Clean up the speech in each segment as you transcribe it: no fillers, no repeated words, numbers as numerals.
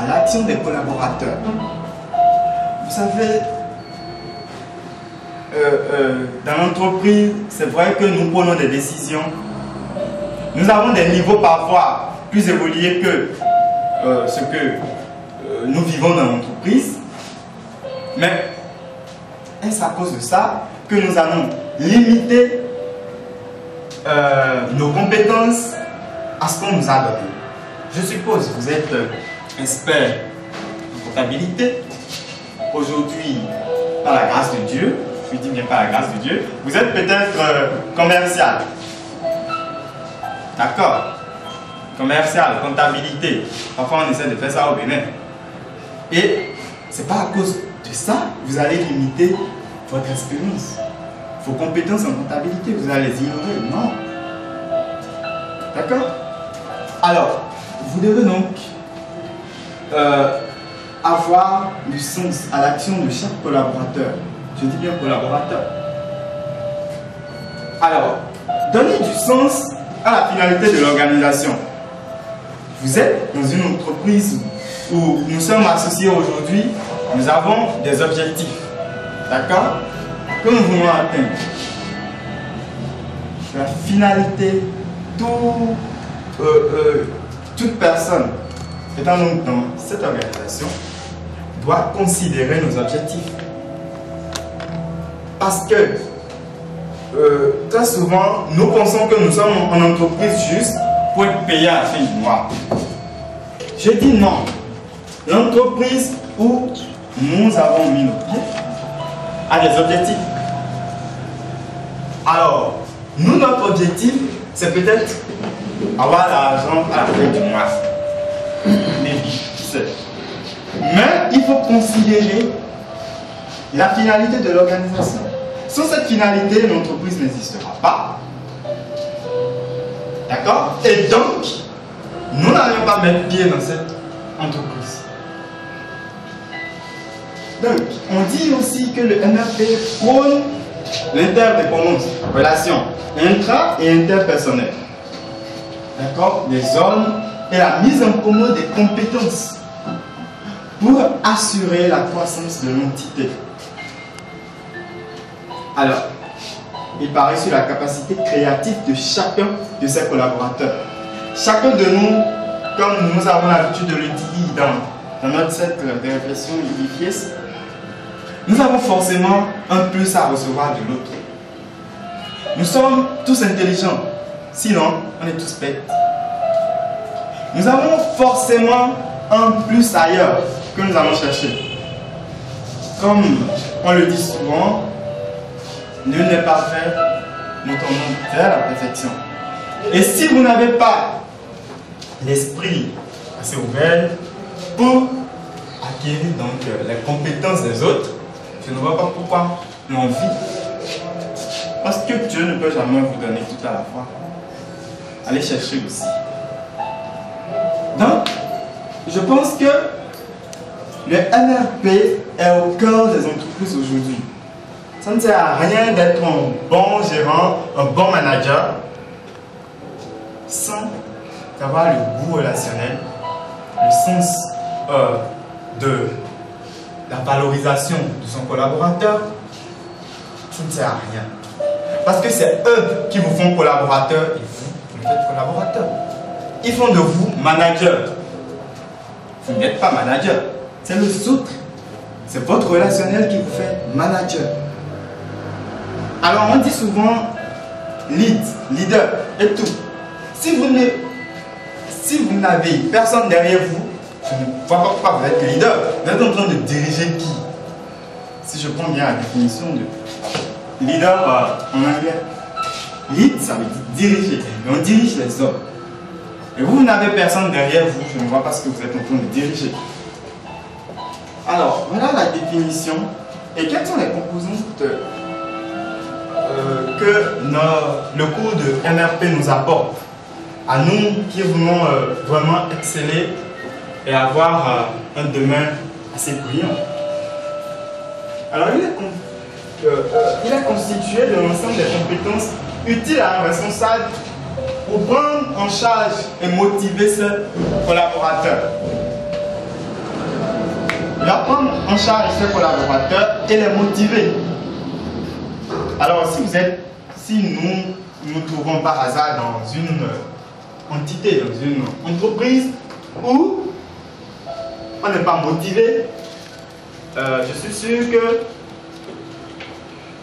à l'action des collaborateurs. Vous savez, dans l'entreprise, c'est vrai que nous prenons des décisions. Nous avons des niveaux parfois plus évolués que ce que nous vivons dans l'entreprise. Mais est-ce à cause de ça que nous allons limiter nos compétences à ce qu'on nous a donné? Je suppose que vous êtes expert en comptabilité. Aujourd'hui, par la grâce de Dieu, je dis bien par la grâce de Dieu, vous êtes peut-être commercial. D'accord? Commercial, comptabilité. Parfois on essaie de faire ça au Bénin. Et c'est pas à cause de ça que vous allez limiter votre expérience. Vos compétences en comptabilité, vous allez les ignorer. Non. D'accord? Alors, vous devez donc avoir du sens à l'action de chaque collaborateur. Je dis bien collaborateur. Alors, donner du sens à la finalité de l'organisation. Vous êtes dans une entreprise où nous sommes associés aujourd'hui, nous avons des objectifs. D'accord? Que nous voulons atteindre. La finalité, toute personne étant donc dans cette organisation doit considérer nos objectifs. Parce que très souvent, nous pensons que nous sommes en entreprise juste pour être payés à la fin du mois. Je dis non. L'entreprise où nous avons mis nos pieds a des objectifs. Alors, nous, notre objectif, c'est peut-être avoir l'argent à la fin du mois. Mais il faut considérer la finalité de l'organisation. Sans cette finalité, l'entreprise n'existera pas. D'accord? Et donc, nous n'allons pas mettre pied dans cette entreprise. Donc, on dit aussi que le MRP prône l'interdépendance, relations intra- et interpersonnelles. D'accord? Les zones et la mise en commun des compétences pour assurer la croissance de l'entité. Alors, il paraît sur la capacité créative de chacun de ses collaborateurs. Chacun de nous, comme nous avons l'habitude de le dire dans notre cercle de réflexion IFIES, nous avons forcément un plus à recevoir de l'autre. Nous sommes tous intelligents, sinon on est tous bêtes. Nous avons forcément un plus ailleurs que nous allons chercher. Comme on le dit souvent, nul n'est parfait, nous tournons vers la perfection. Et si vous n'avez pas l'esprit assez ouvert pour acquérir donc les compétences des autres, je ne vois pas pourquoi l'envie. Parce que Dieu ne peut jamais vous donner tout à la fois. Allez chercher aussi. Donc, je pense que le NRP est au cœur des entreprises aujourd'hui. Ça ne sert à rien d'être un bon gérant, un bon manager, sans avoir le goût relationnel, le sens de la valorisation de son collaborateur. Ça ne sert à rien. Parce que c'est eux qui vous font collaborateur et vous faites collaborateur. Ils font de vous manager. Vous n'êtes pas manager. C'est le autre. C'est votre relationnel qui vous fait manager. Alors on dit souvent lead, leader et tout. Si vous n'avez personne derrière vous, je ne vois pas pourquoi vous êtes leader. Vous êtes en train de diriger qui? Si je prends bien la définition de leader en anglais, lead ça veut dire diriger. Et on dirige les hommes. Et vous n'avez personne derrière vous, je ne vois pas ce que vous êtes en train de diriger. Alors, voilà la définition. Et quelles sont les composantes que le cours de MRP nous apporte à nous qui voulons vraiment exceller et avoir un demain assez brillant. Alors, il est constitué de l'ensemble des compétences utiles à un responsable pour prendre en charge et motiver ses collaborateurs. va prendre en charge ses collaborateurs et les motiver. Alors, si nous nous trouvons par hasard dans une entité, dans une entreprise où on n'est pas motivé, je suis sûr que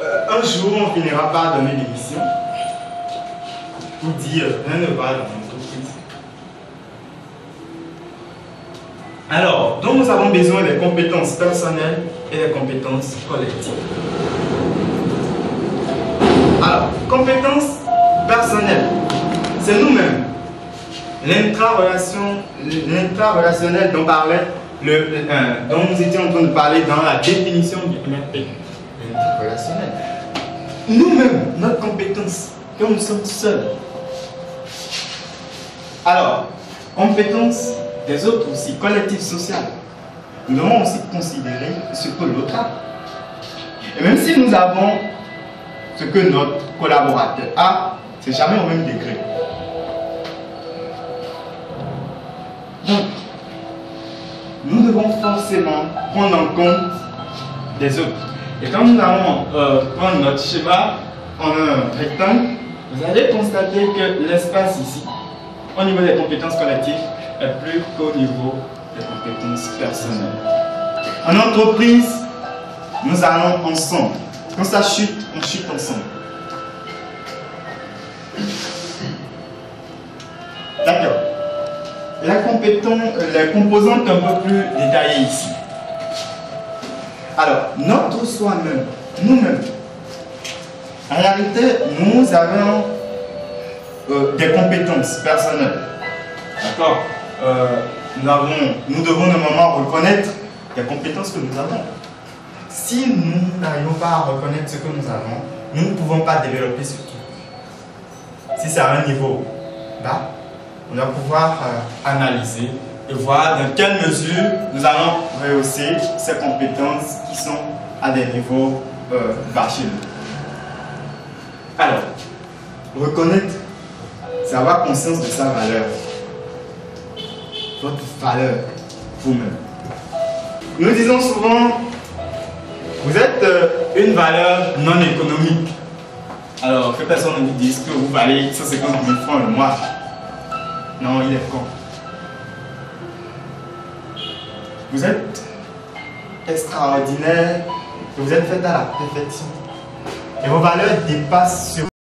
un jour on finira par donner démission pour dire rien ne va dans l'entreprise. Alors, donc nous avons besoin des compétences personnelles et des compétences collectives. Alors, compétences personnelles, c'est nous-mêmes. L'intrarelationnel dont nous étions en train de parler dans la définition du NLP. L'intrarelationnel. Nous-mêmes, notre compétence, quand nous sommes seuls. Alors, compétences des autres aussi, collectives, sociales. Nous devons aussi considérer ce que l'autre a. Et même si nous avons ce que notre collaborateur a, c'est jamais au même degré. Donc, nous devons forcément prendre en compte les autres. Et quand nous allons prendre notre schéma en un rectangle, vous allez constater que l'espace ici, au niveau des compétences collectives, est plus qu'au niveau des compétences personnelles. En entreprise, nous allons ensemble. Quand ça chute, on chute ensemble. D'accord. Les composantes un peu plus détaillées ici. Alors, notre soi-même, nous-mêmes, en réalité, nous avons des compétences personnelles. D'accord. Nous devons normalement reconnaître les compétences que nous avons. Si nous n'arrivons pas à reconnaître ce que nous avons, nous ne pouvons pas développer ce truc. Si c'est à un niveau bas, on va pouvoir analyser et voir dans quelle mesure nous allons rehausser ces compétences qui sont à des niveaux bas chez nous. Alors, reconnaître, c'est avoir conscience de sa valeur. Votre valeur vous-même. Nous disons souvent, vous êtes une valeur non économique. Alors, que personne ne vous dise que vous valez 150 000 francs le mois. Non, il est con. Vous êtes extraordinaire, vous êtes fait à la perfection. Et vos valeurs dépassent sur